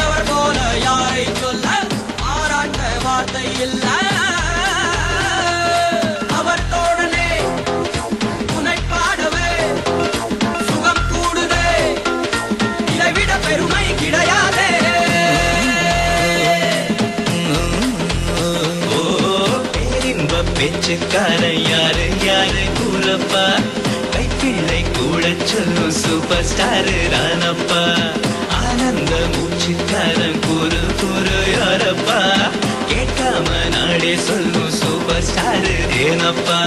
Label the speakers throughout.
Speaker 1: அவர் போல யாரை சொல்ல ஆராட்ட வார்த்தை இல்ல அவர் தோழனே உன்னை பாடவே சுகம் கூடுதே இதைவிட பெருமை கிடையாதே
Speaker 2: பேரின்ப பேச்சுக்காரன் யாரு யாரு கூறப்பா கைப்பிள்ளை கூட சொல்லும் சூப்பர் ஸ்டாரு ரானப்பா ஆனந்த மூச்சுக்காரன் கூறு கூறு யாரப்பா கேட்காம நாடே சொல்லும் சூப்பர் ஸ்டாரு தேனப்பா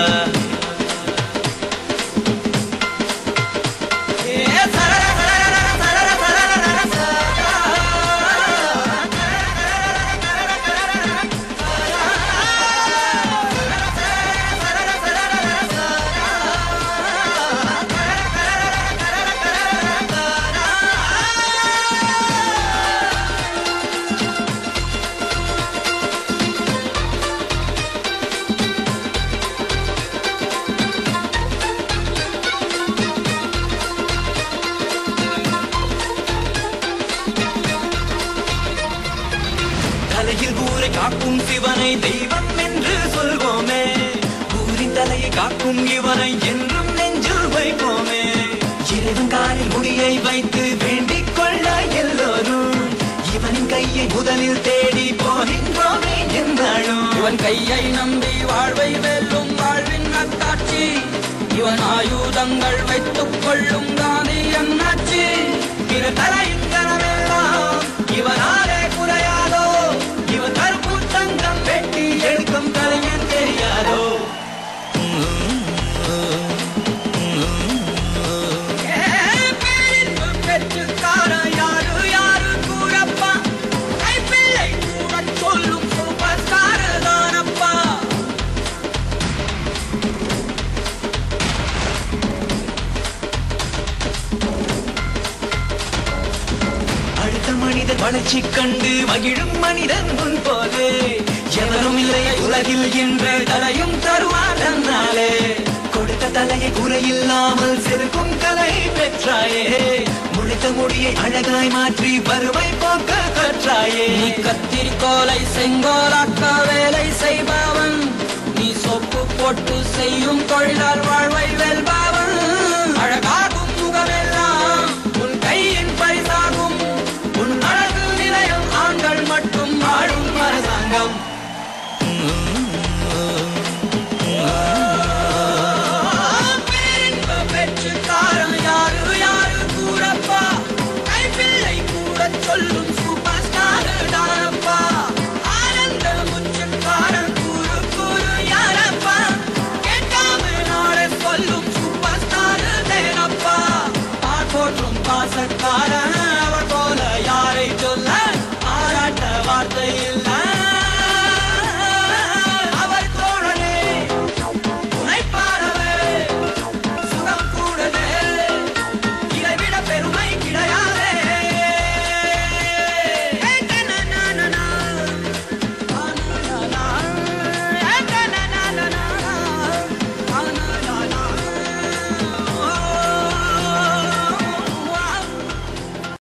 Speaker 2: தலையில் ஊரை காக்கும் சிவனை தெய்வம் என்று சொல்வோமே ஊரின் தலையை காக்கும் இவனை என்றும் நெஞ்சில் வைப்போமே இறைவன் காலில் முடியை வைத்து வேண்டிக் கொள்ள எல்லோரும் இவனின் கையை முதலில் தேடி போகின்றோமே என்றாலும்
Speaker 1: இவன் கையை நம்பி வாழ்வை வெல்லும் வாழ்வின் அத்தாட்சி இவன் ஆயுதங்கள் வைத்துக் கொள்ளும் காந்தி அண்ணாச்சி பிற தலையின் கனவெல்லாம் இவனாலே குறையாதோ இவன் கருப்பு தங்கம் வெட்டி எடுக்கும் கலைஞன் தெரியாதோ பெற்றுக்காரன் யாரு யாரு கூறப்பா கைப்பிள்ளை கூட சொல்லும் சூப்பர் ஸ்டார் தானப்பா
Speaker 2: அடுத்த மனிதன் வளர்ச்சி கண்டு மகிழும் மனிதன் முன் போலே எவரும் இல்லை உலகில் என்று தலையும் தருவான் தன்னாலே கொடுத்த தலையை குறையில்லாமல் செருக்கும் கலை பெற்றாயே முளைத்த முடியை அழகாய் மாற்றி வறுமை போக்க கற்றாயே
Speaker 1: நீ கத்திரிக்கோலை செங்கோலாக்க வேலை செய்பவன் நீ சொப்பு போட்டு செய்யும் தொழிலால் வாழ்வை வெல்பவன்